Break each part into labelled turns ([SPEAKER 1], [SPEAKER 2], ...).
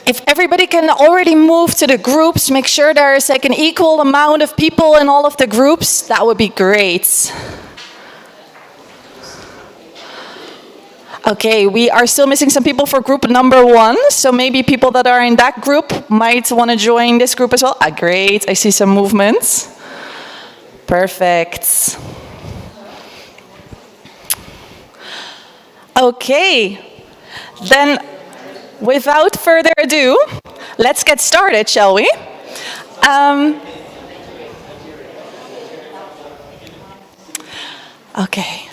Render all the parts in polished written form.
[SPEAKER 1] If everybody can already move to the groups, make sure there is like an equal amount of people in all of the groups, that would be great. Okay, we are still missing some people for group number 1, so maybe people that are in that group might want to join this group as well. Ah, great, I see some movements. Perfect. Okay, then without further ado, let's get started, shall we? Okay.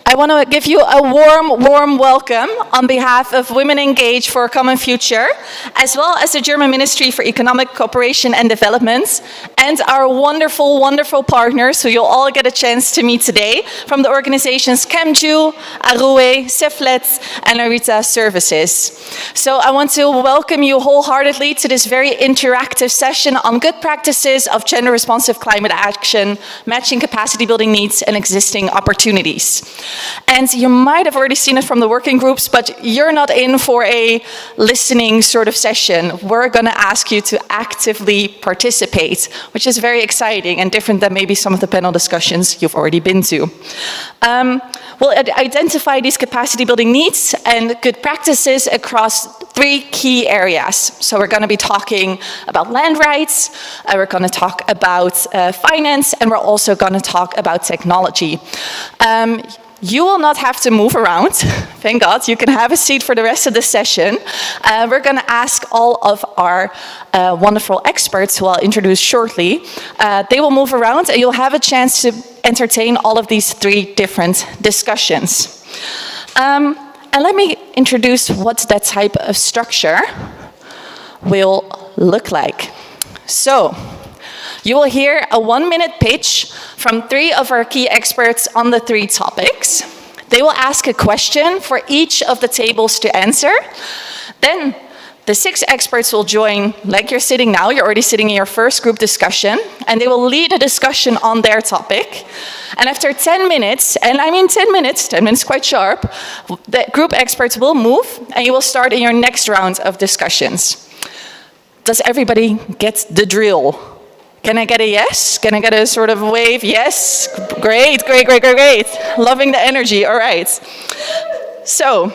[SPEAKER 1] I want to give you a warm welcome on behalf of Women Engage for a Common Future, as well as the German Ministry for Economic Cooperation and Development, and our wonderful, wonderful partners who you'll all get a chance to meet today from the organizations ChemJu, Aroué, Ceflet, and Arita Services. So I want to welcome you wholeheartedly to this very interactive session on good practices of gender-responsive climate action, matching capacity building needs and existing opportunities. And you might have already seen it from the working groups, but you're not in for a listening sort of session. We're going to ask you to actively participate, which is very exciting and different than maybe some of the panel discussions you've already been to. We'll identify these capacity building needs and good practices across 3 key areas. So we're going to be talking about land rights, we're going to talk about finance, and we're also going to talk about technology. You will not have to move around. Thank God. You can have a seat for the rest of the session. We're going to ask all of our wonderful experts, who I'll introduce shortly. They will move around, and you'll have a chance to entertain all of these 3 different discussions. And let me introduce what that type of structure will look like. So, you will hear a 1-minute pitch from 3 of our key experts on the 3 topics. They will ask a question for each of the tables to answer. Then the 6 experts will join, like you're sitting now. You're already sitting in your first group discussion, and they will lead a discussion on their topic. And after 10 minutes, and I mean 10 minutes quite sharp, the group experts will move, and you will start in your next round of discussions. Does everybody get the drill? Can I get a yes? Can I get a sort of wave? Yes. Great, great, great, great, great. Loving the energy. All right. So,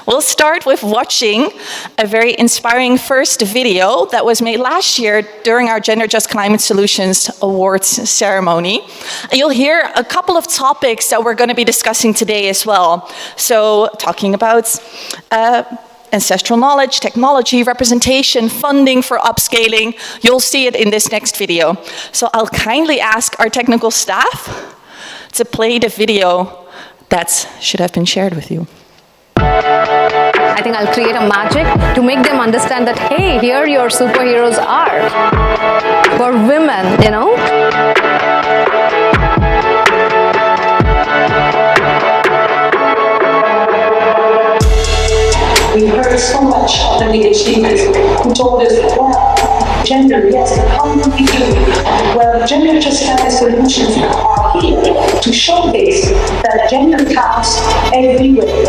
[SPEAKER 1] we'll start with watching a very inspiring first video that was made last year during our Gender Just Climate Solutions Awards ceremony. And you'll hear a couple of topics that we're going to be discussing today as well. So, talking about ancestral knowledge, technology, representation, funding for upscaling. You'll see it in this next video. So I'll kindly ask our technical staff to play the video that should have been shared with you.
[SPEAKER 2] I think I'll create a magic to make them understand that, hey, here your superheroes are. For women, you know?
[SPEAKER 3] We heard so much of the leaders who told us, well, gender, yes, but how do we do it? Well, gender just climate solutions are here to showcase that gender counts everywhere.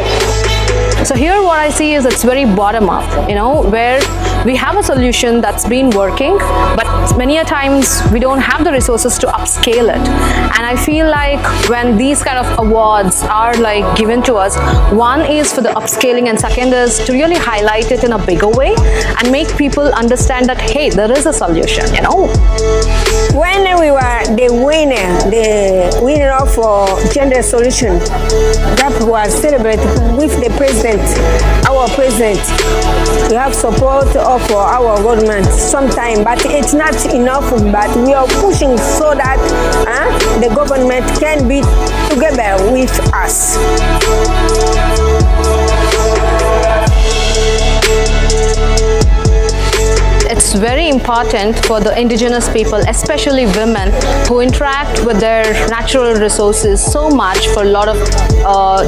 [SPEAKER 2] So here what I see is it's very bottom up, you know, where we have a solution that's been working, but many a times we don't have the resources to upscale it. And I feel like when these kind of awards are like given to us, one is for the upscaling and second is to really highlight it in a bigger way and make people understand that, hey, there is a solution, you know.
[SPEAKER 4] When we were the winner of gender solution, that was celebrated with the president, our president. We have support of our government sometime, but it's not enough. But we are pushing so that the government can be together with us.
[SPEAKER 2] It's very important for the indigenous people, especially women, who interact with their natural resources so much for a lot of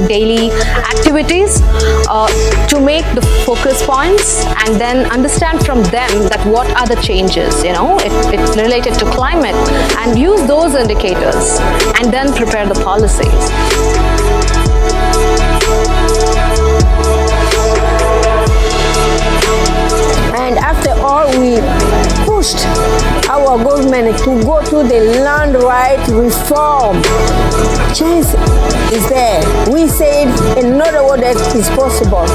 [SPEAKER 2] daily activities, to make the focus points and then understand from them that what are the changes, you know, it's related to climate, and use those indicators and then prepare the policies.
[SPEAKER 4] And after all, we pushed our government to go to the land right reform. Chance is there. We said another word that is possible.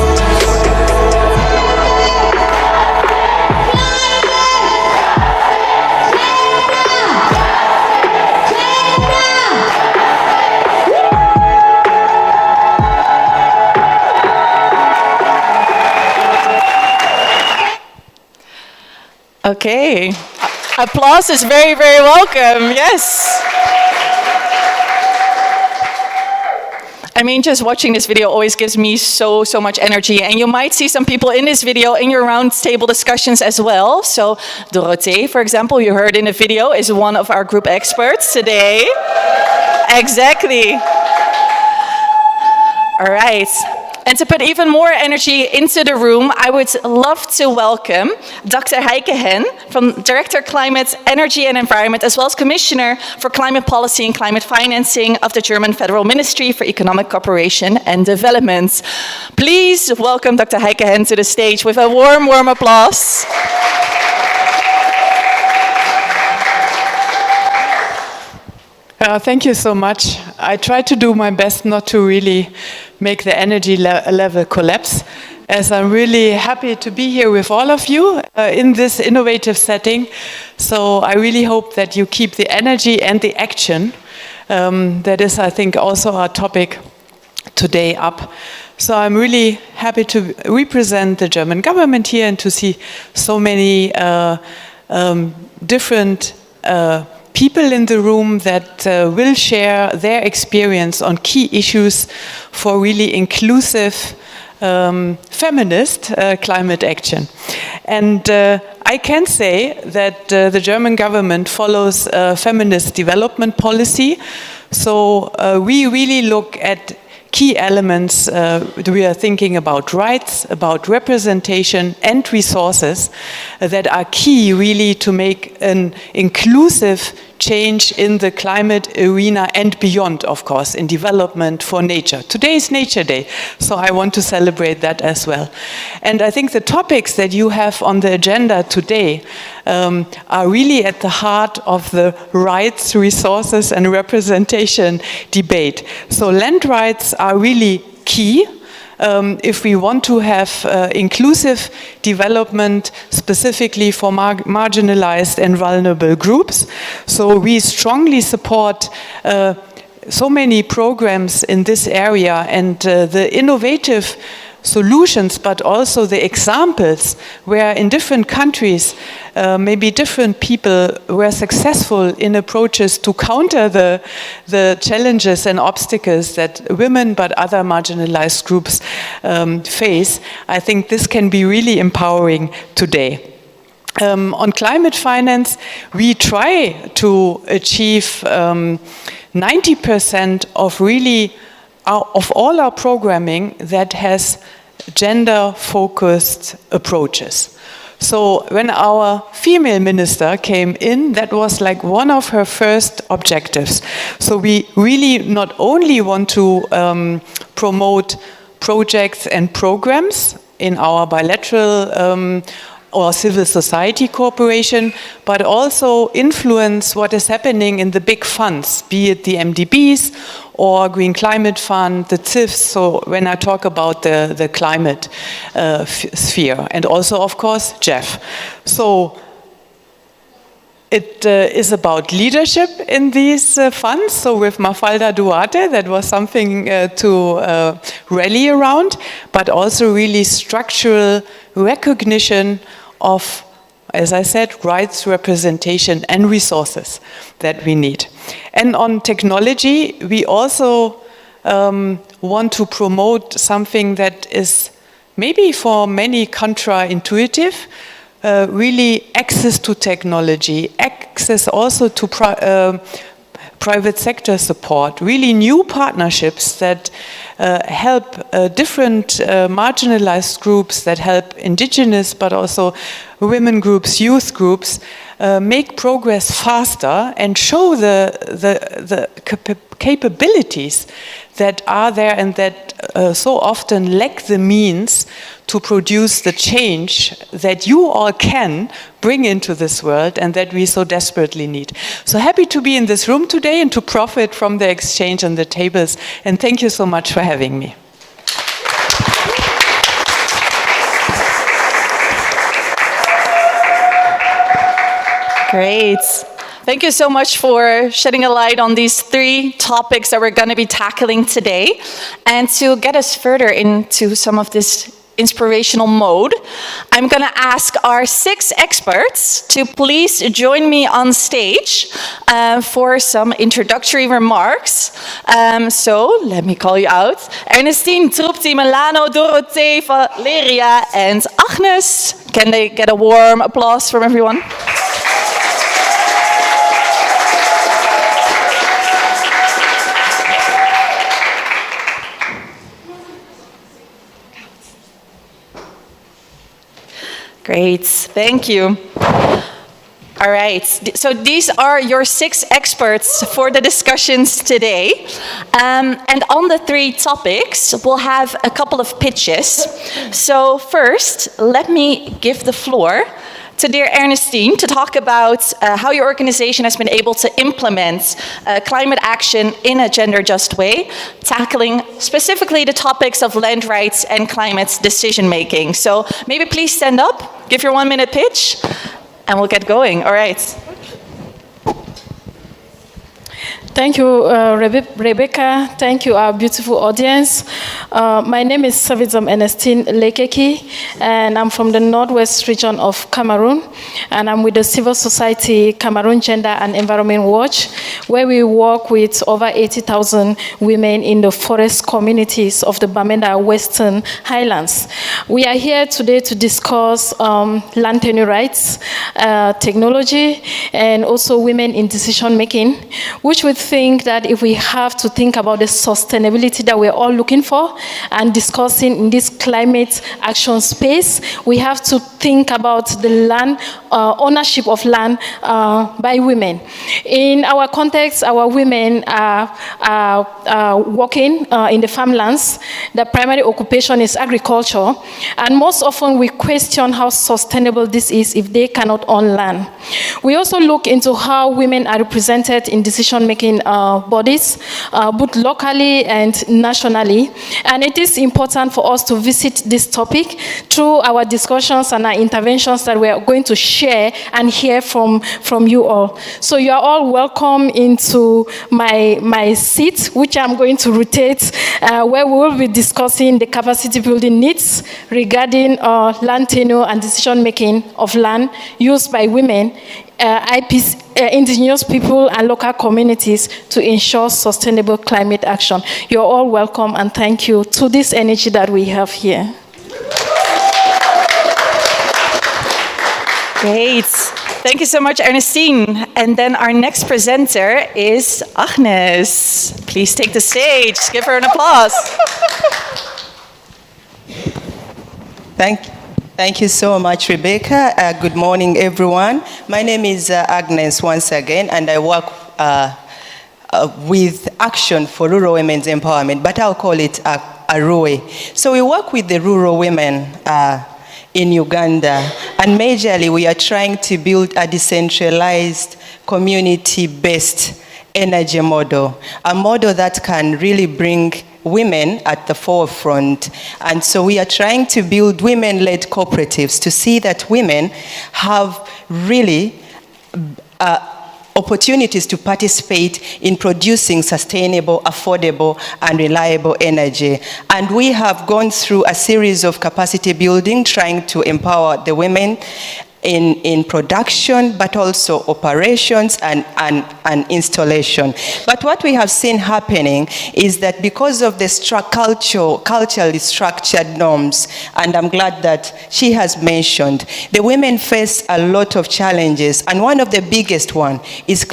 [SPEAKER 1] Okay. Applause is very, very welcome. Yes. I mean, just watching this video always gives me so much energy. And you might see some people in this video in your roundtable discussions as well. So Dorothee, for example, you heard in the video, is one of our group experts today. Exactly. All right. And to put even more energy into the room, I would love to welcome Dr. Heike Hen, from Director Climate, Energy and Environment, as well as Commissioner for Climate Policy and Climate Financing of the German Federal Ministry for Economic Cooperation and Development. Please welcome Dr. Heike Hen to the stage with a warm applause.
[SPEAKER 5] Thank you so much. I try to do my best not to really make the energy level collapse, as I'm really happy to be here with all of you in this innovative setting. So I really hope that you keep the energy and the action. That is, I think, also our topic today up. So I'm really happy to represent the German government here and to see so many different people in the room that will share their experience on key issues for really inclusive feminist climate action. And I can say that the German government follows feminist development policy. So we really look at key elements. We are thinking about rights, about representation and resources that are key really to make an inclusive change in the climate arena and beyond, of course, in development for nature. Today is Nature Day, so I want to celebrate that as well. And I think the topics that you have on the agenda today are really at the heart of the rights, resources and representation debate. So land rights are really key. If we want to have inclusive development specifically for marginalized and vulnerable groups. So we strongly support so many programs in this area, and the innovative solutions, but also the examples where in different countries maybe different people were successful in approaches to counter the challenges and obstacles that women but other marginalized groups face. I think this can be really empowering today. On climate finance, we try to achieve 90% of really of all our programming that has gender-focused approaches. So when our female minister came in, that was like one of her first objectives. So we really not only want to promote projects and programs in our bilateral or civil society cooperation, but also influence what is happening in the big funds, be it the MDBs or Green Climate Fund, the CIFs, so when I talk about the climate sphere, and also, of course, Jeff. So it is about leadership in these funds. So with Mafalda Duarte, that was something to rally around, but also really structural recognition of, as I said, rights, representation, and resources that we need. And on technology, we also want to promote something that is maybe for many counterintuitive, really access to technology, access also to private sector support, really new partnerships that help different marginalized groups, that help indigenous but also women groups, youth groups, make progress faster and show the capabilities that are there and that so often lack the means to produce the change that you all can bring into this world and that we so desperately need. So happy to be in this room today and to profit from the exchange on the tables. And thank you so much for having me.
[SPEAKER 1] Great. Thank you so much for shedding a light on these three topics that we're going to be tackling today. And to get us further into some of this inspirational mode, I'm going to ask our 6 experts to please join me on stage for some introductory remarks. So let me call you out. Ernestine, Trupti, Milano, Dorothee, Valeria, and Agnes. Can they get a warm applause from everyone? Great, thank you. All right, so these are your 6 experts for the discussions today. And on the 3 topics, we'll have a couple of pitches. So first, let me give the floor to dear Ernestine to talk about how your organization has been able to implement climate action in a gender-just way, tackling specifically the topics of land rights and climate decision-making. So maybe please stand up, give your 1-minute pitch, and we'll get going. All right.
[SPEAKER 6] Thank you, Rebecca. Thank you, our beautiful audience. My name is Savizom Ernestine Lekeki, and I'm from the Northwest region of Cameroon, and I'm with the civil society Cameroon Gender and Environment Watch, where we work with over 80,000 women in the forest communities of the Bamenda Western Highlands. We are here today to discuss land tenure rights, technology, and also women in decision making, which we think that if we have to think about the sustainability that we're all looking for and discussing in this climate action space, we have to think about the land, ownership of land by women. In our context, our women are working in the farmlands. The primary occupation is agriculture, and most often we question how sustainable this is if they cannot own land. We also look into how women are represented in decision-making bodies, both locally and nationally. And it is important for us to visit this topic through our discussions and our interventions that we are going to share and hear from you all. So you are all welcome into my seat, which I'm going to rotate, where we will be discussing the capacity building needs regarding land tenure and decision-making of land used by women, IPs, indigenous people and local communities to ensure sustainable climate action. You're all welcome, and thank you to this energy that we have here.
[SPEAKER 1] Great. Thank you so much, Ernestine. And then our next presenter is Agnes. Please take the stage. Give her an applause.
[SPEAKER 7] Thank you so much, Rebecca. Good morning, everyone. My name is Agnes once again, and I work with Action for Rural Women's Empowerment, but I'll call it ARUE. So we work with the rural women in Uganda, and majorly we are trying to build a decentralized, community-based energy model, a model that can really bring women at the forefront. And so we are trying to build women-led cooperatives to see that women have really opportunities to participate in producing sustainable, affordable, and reliable energy. And we have gone through a series of capacity building, trying to empower the women in production, but also operations and installation. But what we have seen happening is that because of the culturally structured norms, and I'm glad that she has mentioned, the women face a lot of challenges, and one of the biggest one is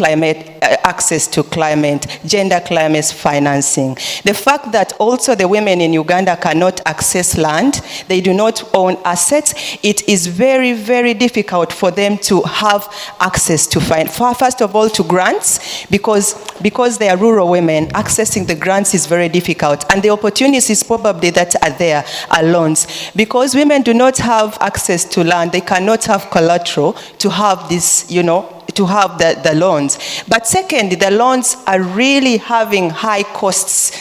[SPEAKER 7] access to climate, gender climate financing. The fact that also the women in Uganda cannot access land, they do not own assets, it is very, very difficult for them to have access to first of all to grants, because they are rural women, accessing the grants is very difficult, and the opportunities probably that are there are loans. Because women do not have access to land, they cannot have collateral to have this, to have the loans. But second, the loans are really having high costs,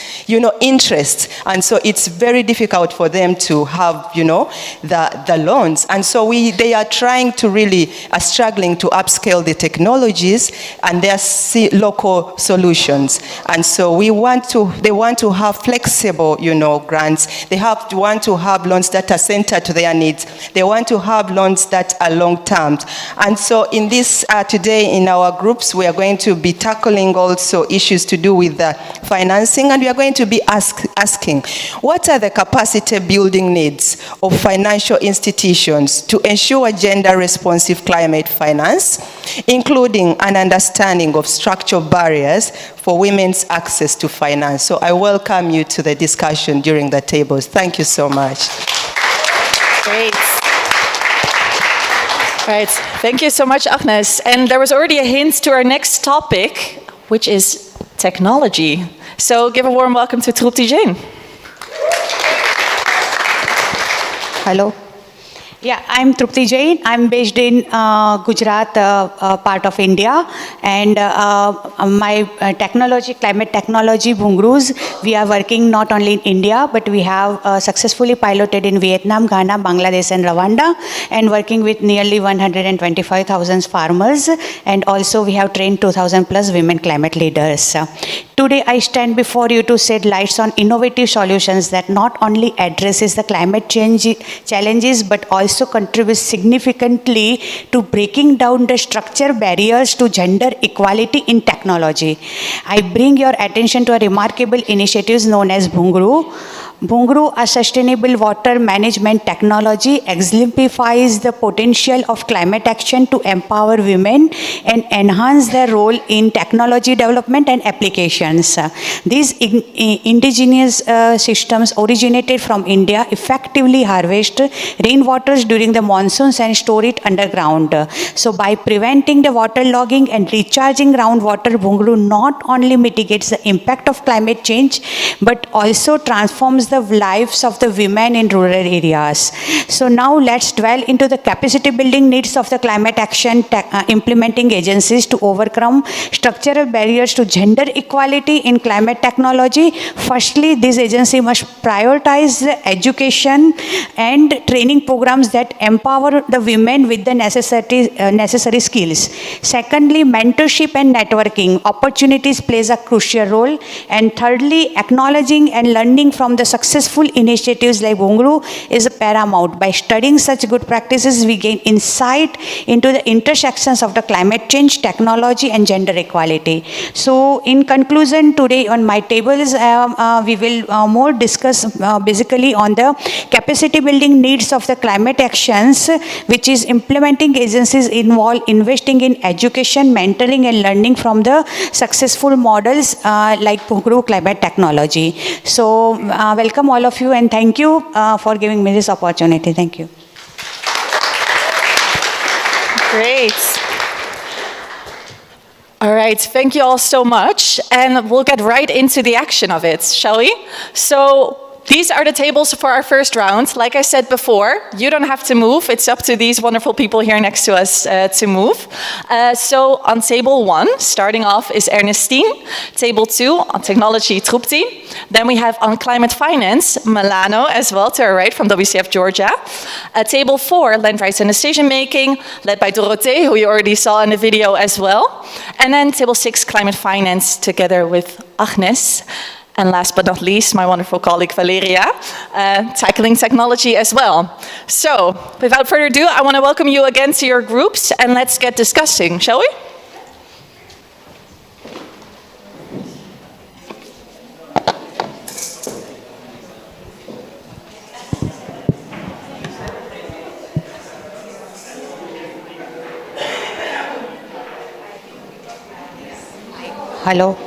[SPEAKER 7] interest. And so it's very difficult for them to have, the loans. And so they are trying to really, struggling to upscale the technologies, and they are local solutions. And so they want to have flexible, grants. They want to have loans that are centered to their needs. They want to have loans that are long-term. And so in this, today in our groups, we are going to be tackling also issues to do with the financing, and we are going to be asking, what are the capacity building needs of financial institutions to ensure gender-responsive climate finance, including an understanding of structural barriers for women's access to finance. So I welcome you to the discussion during the tables. Thank you so much.
[SPEAKER 1] Great. Right. Thank you so much, Agnes. And there was already a hint to our next topic, which is technology. So give a warm welcome to Trupti Jain.
[SPEAKER 8] Hello. Yeah, I'm Trupti Jain. I'm based in Gujarat, part of India, and my climate technology, Bhungrus, we are working not only in India, but we have successfully piloted in Vietnam, Ghana, Bangladesh, and Rwanda, and working with nearly 125,000 farmers, and also we have trained 2,000 plus women climate leaders. Today, I stand before you to shed lights on innovative solutions that not only addresses the climate change challenges, but also contributes significantly to breaking down the structural barriers to gender equality in technology. I bring your attention to a remarkable initiative known as Bhungru. Bhungru, a sustainable water management technology, exemplifies the potential of climate action to empower women and enhance their role in technology development and applications. These indigenous systems originated from India effectively harvest rainwaters during the monsoons and store it underground. So by preventing the waterlogging and recharging groundwater, Bhungru not only mitigates the impact of climate change, but also transforms the lives of the women in rural areas. So now let's dwell into the capacity building needs of the climate action implementing agencies to overcome structural barriers to gender equality in climate technology. Firstly, this agency must prioritize the education and training programs that empower the women with the necessary skills. Secondly, mentorship and networking opportunities plays a crucial role. And thirdly, acknowledging and learning from the successful initiatives like Bhungru is paramount. By studying such good practices, we gain insight into the intersections of the climate change, technology, and gender equality. So, in conclusion, today on my tables, we will more discuss basically on the capacity building needs of the climate actions, which is implementing agencies involve investing in education, mentoring, and learning from the successful models like Bhungru climate technology. So, welcome all of you, and thank you for giving me this opportunity. Thank you.
[SPEAKER 1] Great. All right, thank you all so much. And we'll get right into the action of it, shall we? So these are the tables for our first round. Like I said before, you don't have to move. It's up to these wonderful people here next to us to move. So on table 1, starting off is Ernestine. Table 2, on technology, Trupti. Then we have on climate finance, Milano as well, to our right, from WCF Georgia. Table 4, land rights and decision making, led by Dorothee, who you already saw in the video as well. And then table 6, climate finance, together with Agnes. And last but not least, my wonderful colleague Valeria, tackling technology as well. So, without further ado, I want to welcome you again to your groups, and let's get discussing, shall we?
[SPEAKER 8] Hello.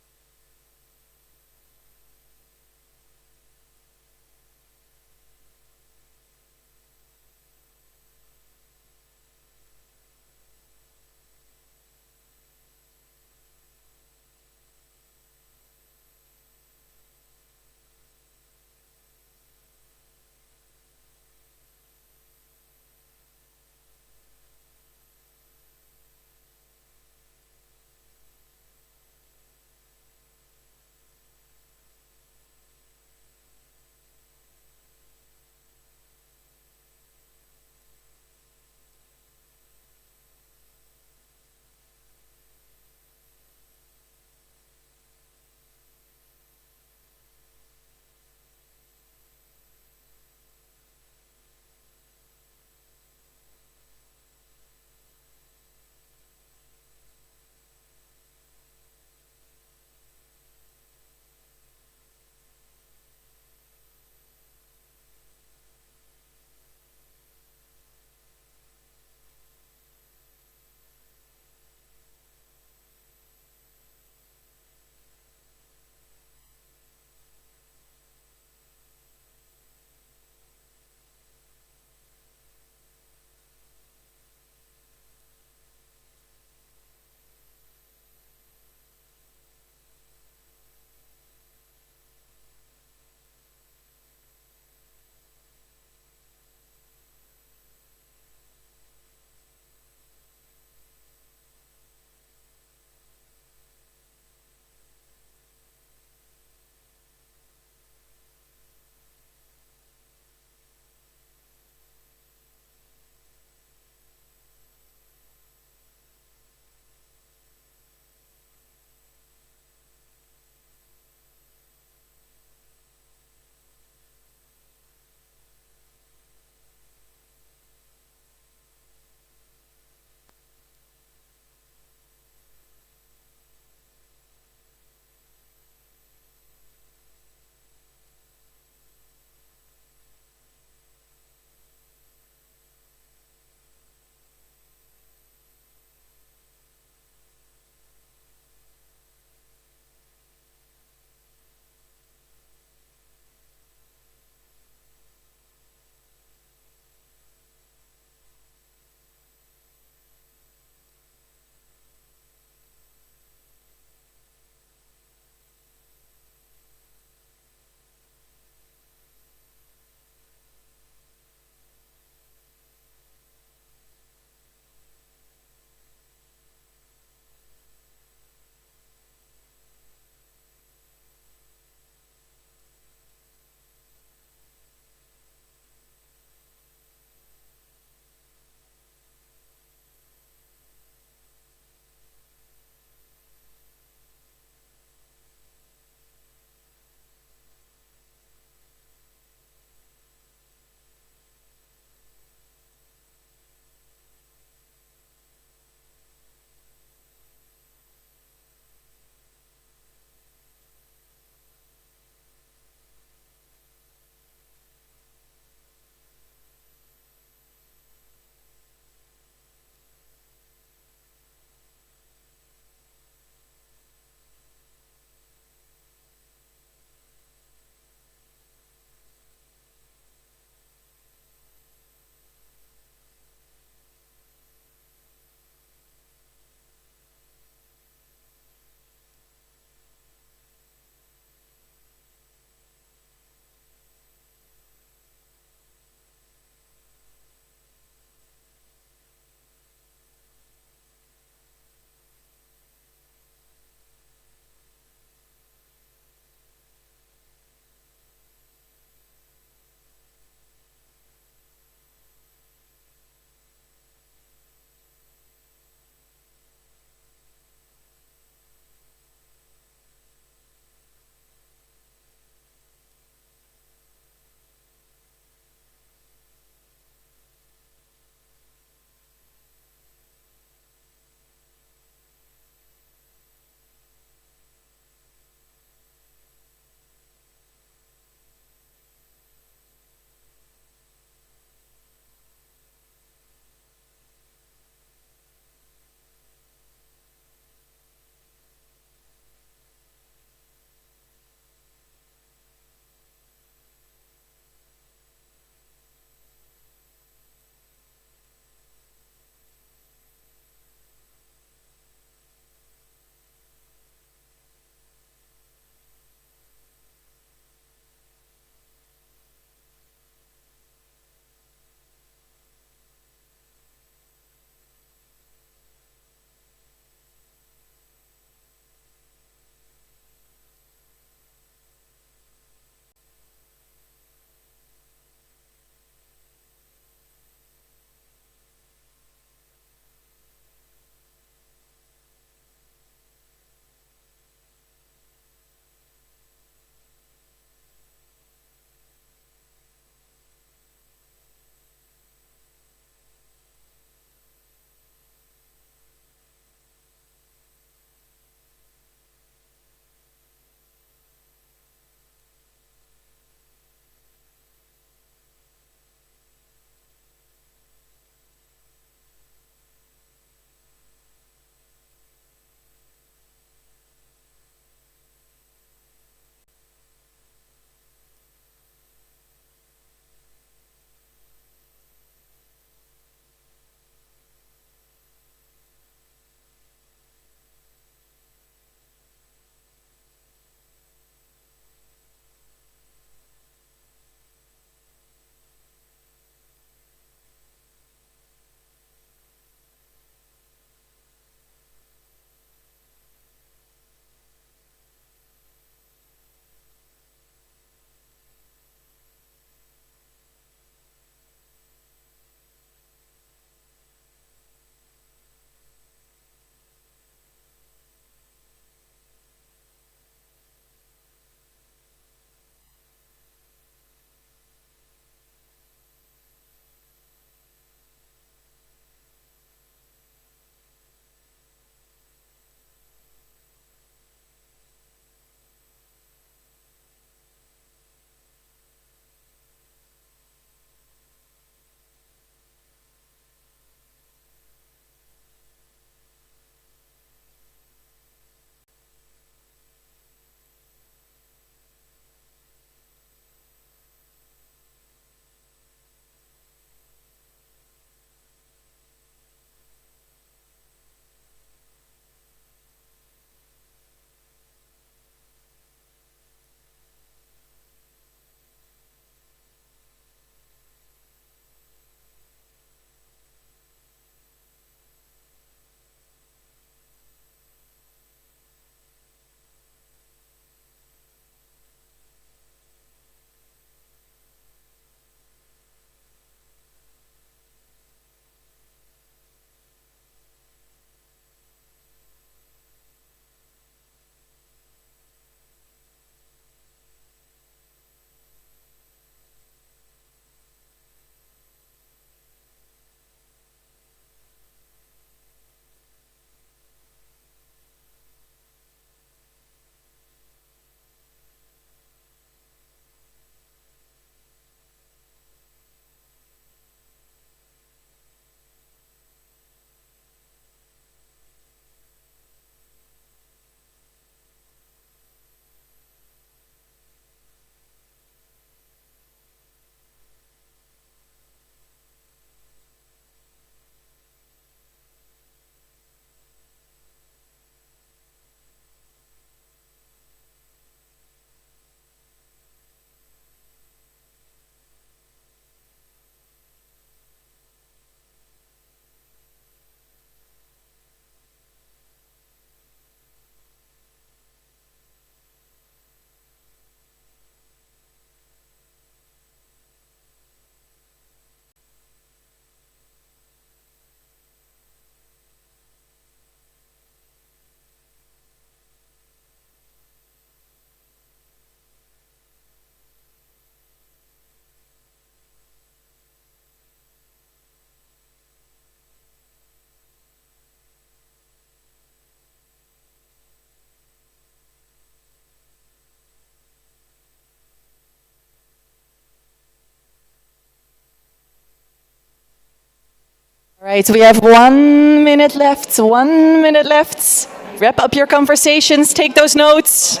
[SPEAKER 1] All right, we have 1 minute left, 1 minute left. Wrap up your conversations, take those notes.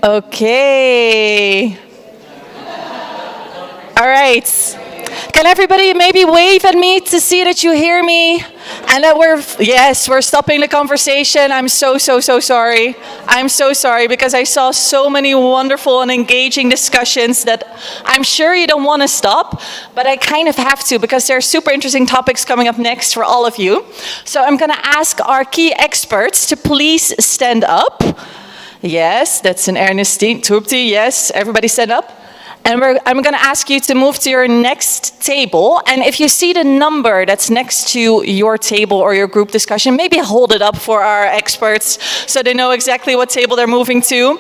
[SPEAKER 1] Okay. All right. Can everybody maybe wave at me to see that you hear me? And that we're stopping the conversation. I'm so sorry. I'm so sorry because I saw so many wonderful and engaging discussions that I'm sure you don't want to stop, but I kind of have to because there are super interesting topics coming up next for all of you. So I'm going to ask our key experts to please stand up. Yes, that's an Ernestine. Toepti, yes, everybody stand up. And I'm going to ask you to move to your next table. And if you see the number that's next to your table or your group discussion, maybe hold it up for our experts so they know exactly what table they're moving to.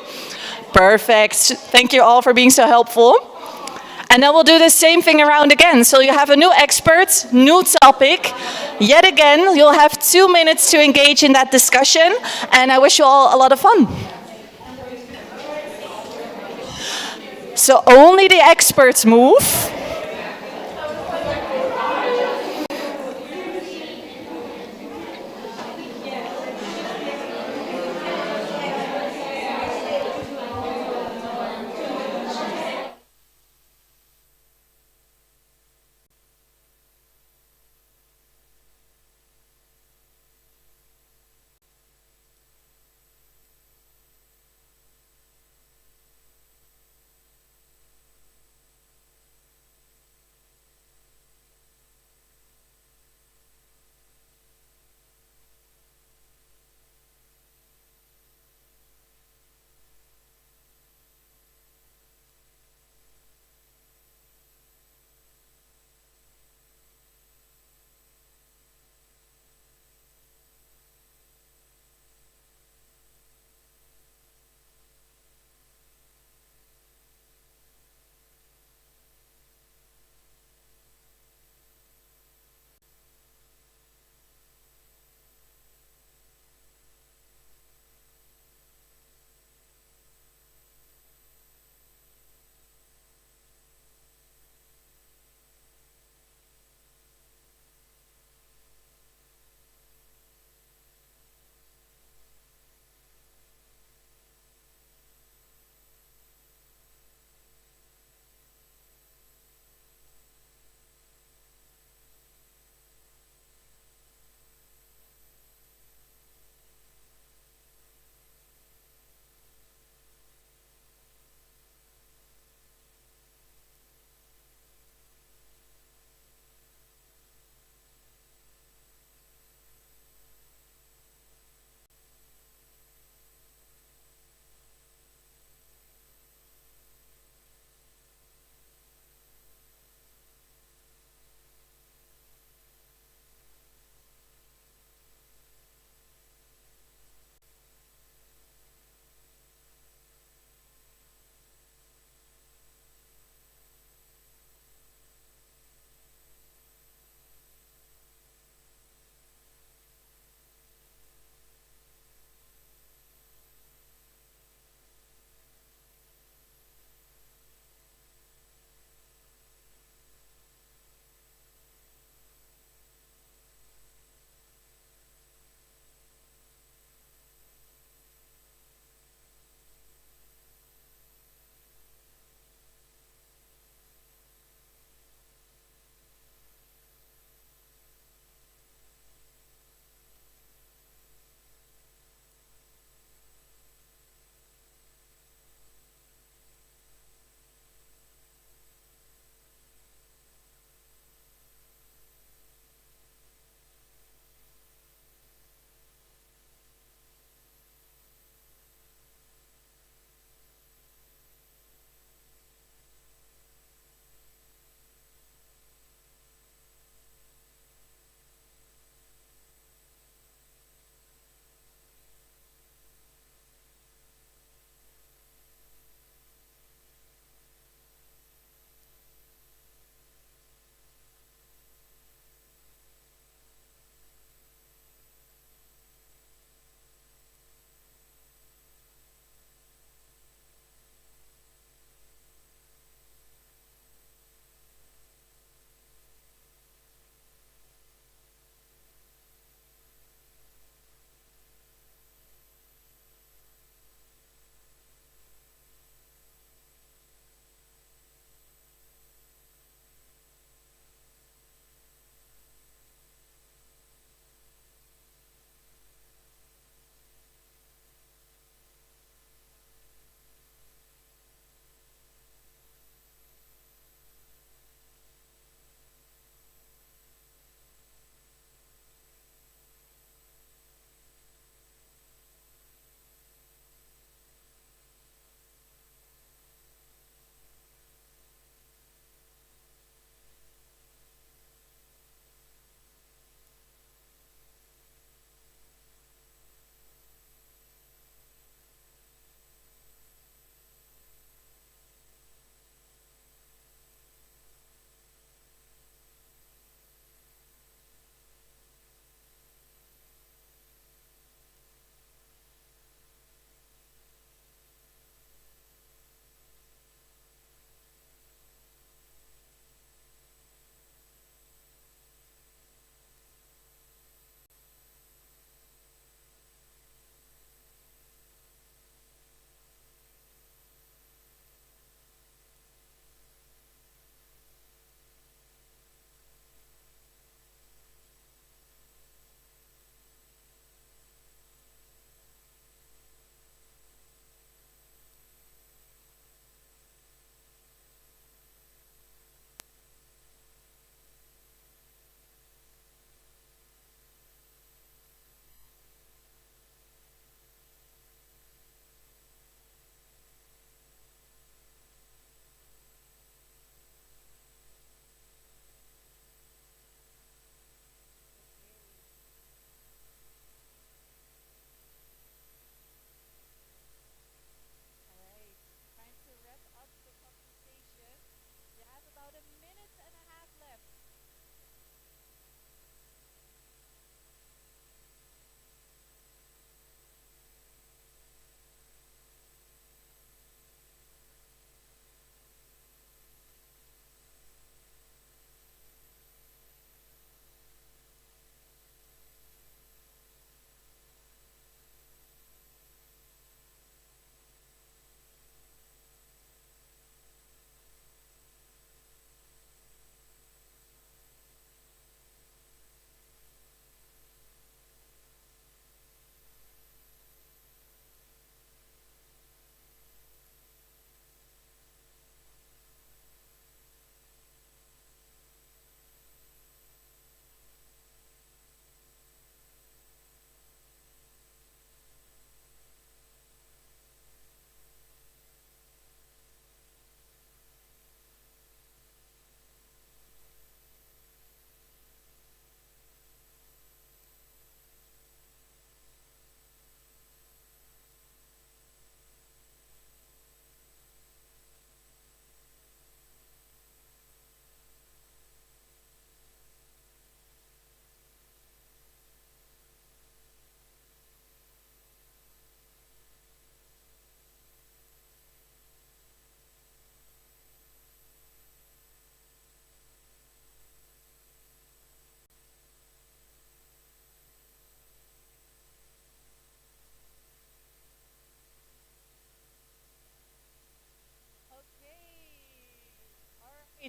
[SPEAKER 1] Perfect. Thank you all for being so helpful. And then we'll do the same thing around again. So you have a new expert, new topic. Yet again, you'll have 2 minutes to engage in that discussion. And I wish you all a lot of fun. So only the experts move.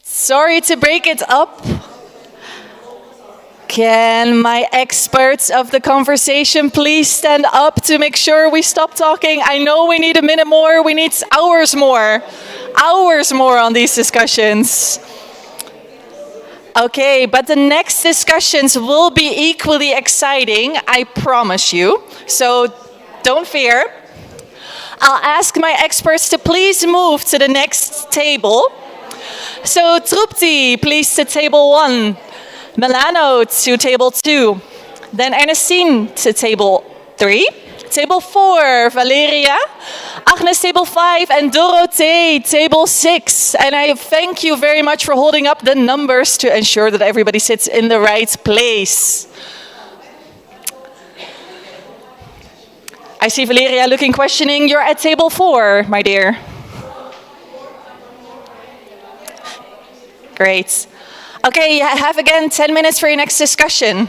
[SPEAKER 1] Sorry to break it up. Can my experts of the conversation please stand up to make sure we stop talking? I know we need a minute more, we need hours more. Hours more on these discussions. Okay, but the next discussions will be equally exciting, I promise you. So don't fear. I'll ask my experts to please move to the next table. So Trupti, please to table 1. Milano to table 2. Then Ernestine to table 3. Table 4, Valeria. Agnes, table 5. And Dorothee, table 6. And I thank you very much for holding up the numbers to ensure that everybody sits in the right place. I see Valeria looking questioning. You're at table 4, my dear. Great. Okay, you have again 10 minutes for your next discussion.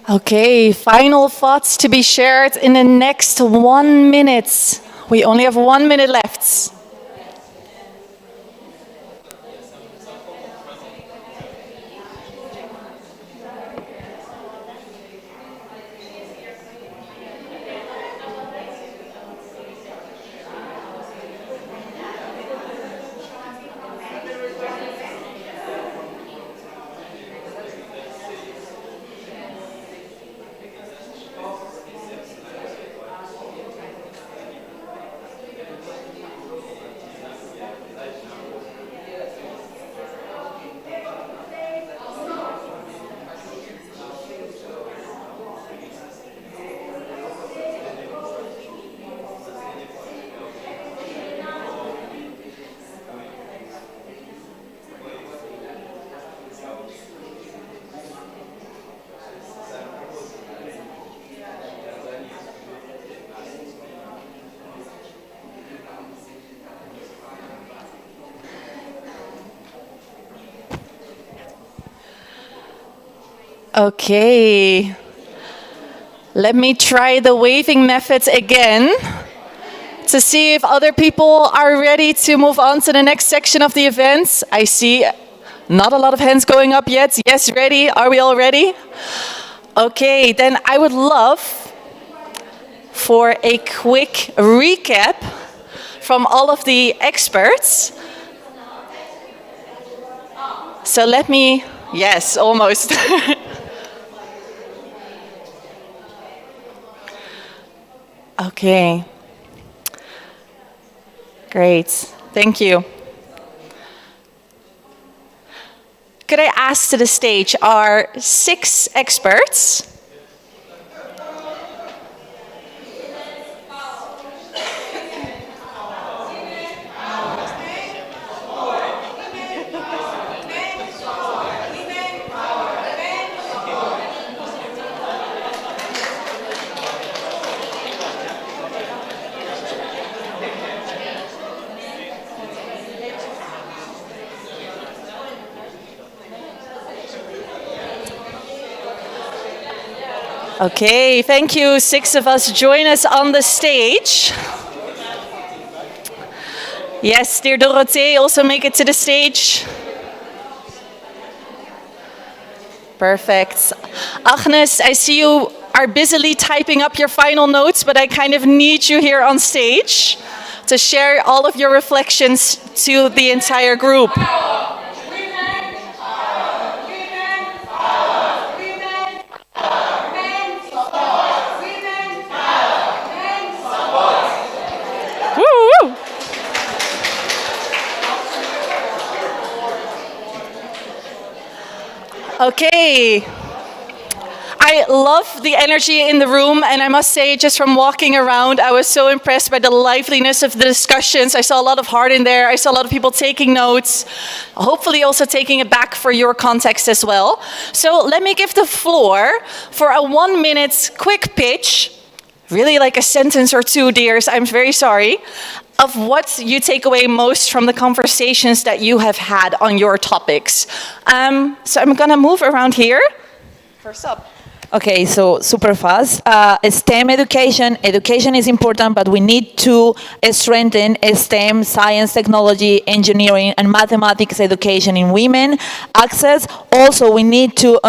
[SPEAKER 1] Okay, final thoughts to be shared in the next 1 minute. We only have 1 minute left. Okay, let me try the waving method again to see if other people are ready to move on to the next section of the event. I see not a lot of hands going up yet. Yes, ready? Are we all ready? Okay, then I would love for a quick recap from all of the experts. So let me, yes, almost. Okay. Great. Thank you. Could I ask to the stage our 6 experts? Okay, thank you. 6 of us join us on the stage. Yes, dear Dorothee, also make it to the stage. Perfect. Agnes, I see you are busily typing up your final notes, but I kind of need you here on stage to share all of your reflections to the entire group. Okay. I love the energy in the room, and I must say, just from walking around, I was so impressed by the liveliness of the discussions. I saw a lot of heart in there. I saw a lot of people taking notes, hopefully also taking it back for your context as well. So let me give the floor for a 1 minute quick pitch, really like a sentence or two, dears, I'm very sorry, of what you take away most from the conversations that you have had on your topics. So I'm gonna move around here. First up.
[SPEAKER 9] Okay, so super fast. STEM education is important, but we need to strengthen STEM, science, technology, engineering, and mathematics education in women. Access, also we need to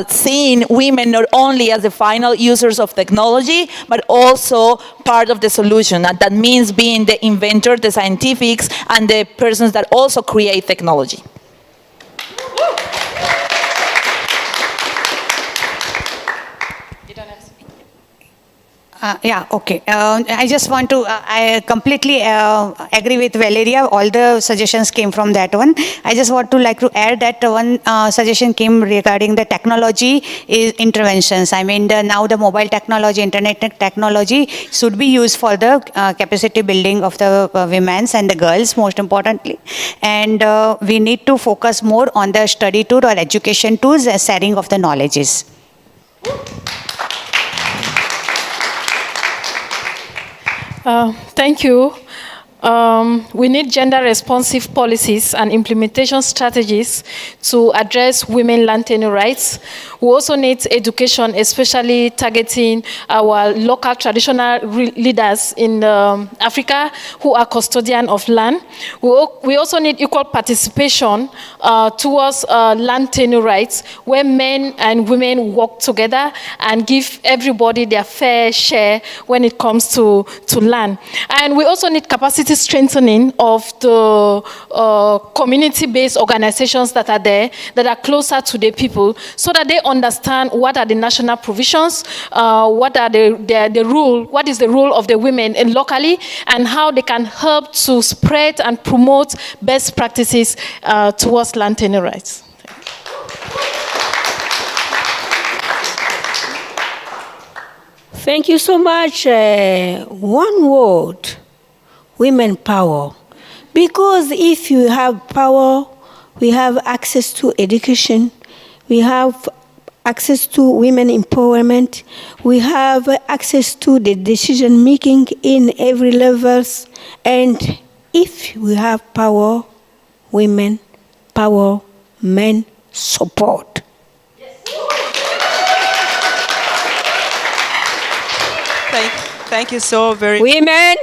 [SPEAKER 9] seeing women not only as the final users of technology, but also part of the solution. And that means being the inventor, the scientists, and the persons that also create technology.
[SPEAKER 8] I just want to, I completely agree with Valeria. All the suggestions came from that one. I just want to add that one suggestion came regarding the technology interventions. I mean, now the mobile technology, internet technology should be used for the capacity building of the women and the girls, most importantly. And we need to focus more on the study tool or education tools as sharing of the knowledges.
[SPEAKER 6] Thank you. We need gender-responsive policies and implementation strategies to address women land tenure rights. We also need education, especially targeting our local traditional leaders in Africa who are custodian of land. We also need equal participation towards land tenure rights, where men and women work together and give everybody their fair share when it comes to land. And we also need capacity strengthening of the community-based organizations that are there, that are closer to the people, so that they understand what are the national provisions, what is the role of the women locally, and how they can help to spread and promote best practices towards land tenure rights.
[SPEAKER 4] Thank you so much. One word, women power. Because if you have power, we have access to education, we have access to women empowerment, we have access to the decision making in every levels, and if we have power, women, power, men, support.
[SPEAKER 7] Thank you so very much.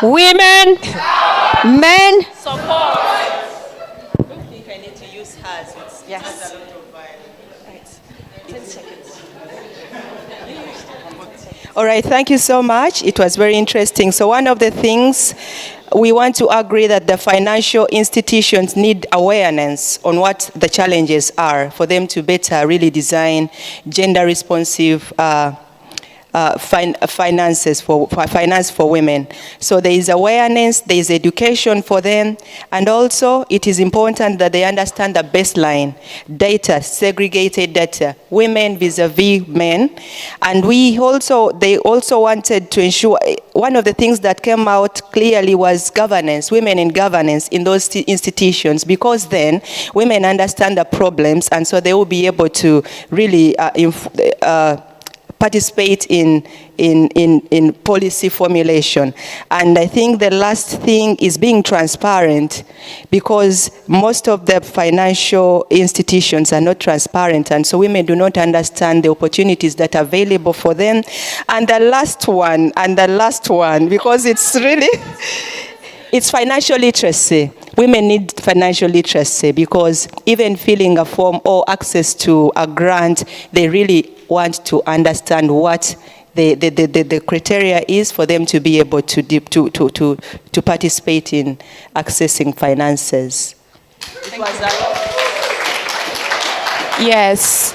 [SPEAKER 4] Women, men,
[SPEAKER 7] Support. I think I need to use hers. Yes. A lot of violence. 10 seconds. All right, thank you so much. It was very interesting. So one of the things we want to agree that the financial institutions need awareness on what the challenges are for them to better really design gender responsive finance for women. So there is awareness, there is education for them, and also it is important that they understand the baseline data, segregated data, women vis-a-vis men. And they also wanted to ensure, one of the things that came out clearly was governance, women in governance in those institutions, because then women understand the problems, and so they will be able to really participate in policy formulation. And I think the last thing is being transparent, because most of the financial institutions are not transparent, and so women do not understand the opportunities that are available for them. And the last one, because it's really, it's financial literacy. Women need financial literacy, because even filling a form or access to a grant, they really want to understand what the criteria is for them to be able to participate in accessing finances.
[SPEAKER 10] Yes.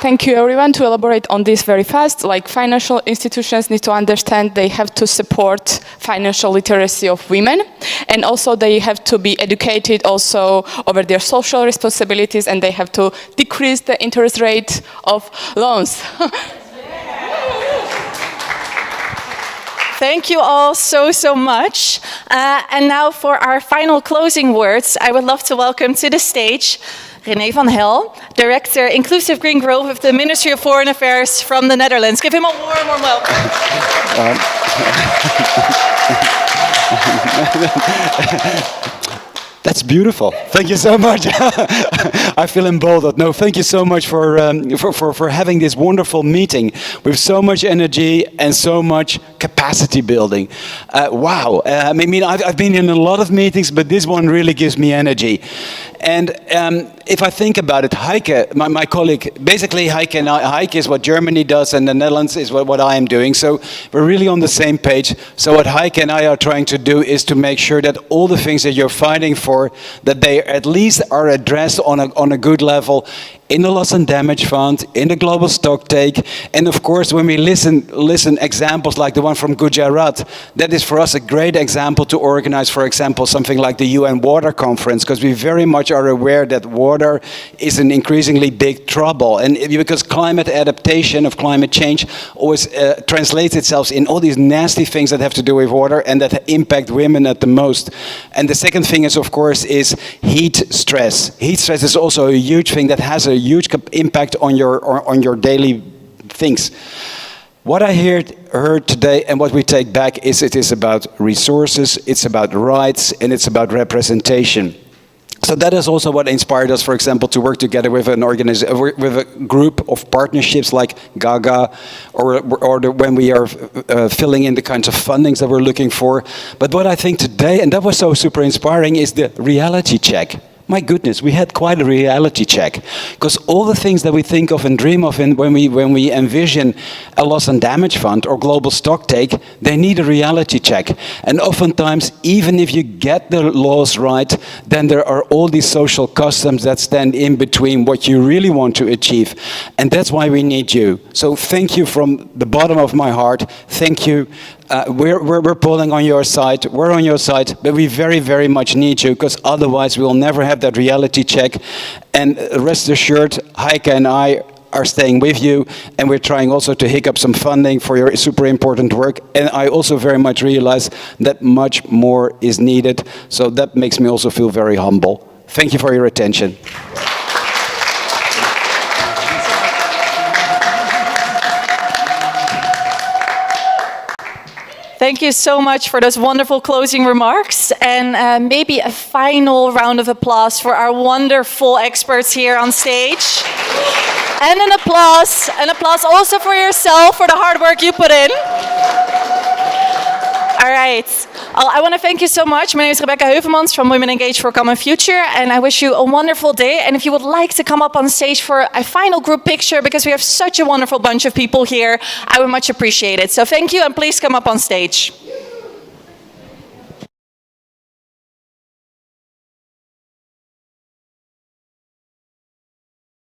[SPEAKER 10] Thank you, everyone. To elaborate on this very fast, like financial institutions need to understand they have to support financial literacy of women, and also they have to be educated also over their social responsibilities, and they have to decrease the interest rate of loans.
[SPEAKER 1] Thank you all so much. And now for our final closing words, I would love to welcome to the stage René van Hel, Director Inclusive Green Growth of the Ministry of Foreign Affairs from the Netherlands. Give him a warm welcome.
[SPEAKER 11] That's beautiful. Thank you so much. I feel emboldened. No, thank you so much for having this wonderful meeting with so much energy and so much capacity building. Wow. I mean, I've been in a lot of meetings, but this one really gives me energy. And if I think about it, Heike, my colleague, basically Heike is what Germany does, and the Netherlands is what I am doing. So we're really on the same page. So what Heike and I are trying to do is to make sure that all the things that you're fighting for, that they at least are addressed on a good level in the loss and damage fund, in the global stock take, and of course when we listen examples like the one from Gujarat, that is for us a great example to organize, for example, something like the UN Water Conference, because we very much are aware that water is an increasingly big trouble, and because climate adaptation of climate change always translates itself in all these nasty things that have to do with water and that impact women at the most. And the second thing is, of course, is heat stress. Heat stress is also a huge thing that has a huge impact on your daily things. What I heard today and what we take back is it is about resources, it's about rights, and it's about representation. So that is also what inspired us, for example, to work together with with a group of partnerships like Gaga, when we are filling in the kinds of fundings that we're looking for. But what I think today, and that was so super inspiring, is the reality check. My goodness, we had quite a reality check, because all the things that we think of and dream of when we envision a loss and damage fund or global stock take, they need a reality check. And oftentimes, even if you get the laws right, then there are all these social customs that stand in between what you really want to achieve. And that's why we need you. So thank you from the bottom of my heart. Thank you. We're pulling on your side, we're on your side, but we very, very much need you, because otherwise we'll never have that reality check. And rest assured, Heike and I are staying with you, and we're trying also to hook up some funding for your super important work. And I also very much realize that much more is needed, so that makes me also feel very humble. Thank you for your attention.
[SPEAKER 1] Thank you so much for those wonderful closing remarks, and maybe a final round of applause for our wonderful experts here on stage. And an applause also for yourself for the hard work you put in. All right. I want to thank you so much. My name is Rebecca Heuvelmans from Women Engaged for a Common Future, and I wish you a wonderful day. And if you would like to come up on stage for a final group picture, because we have such a wonderful bunch of people here, I would much appreciate it. So thank you, and please come up on stage.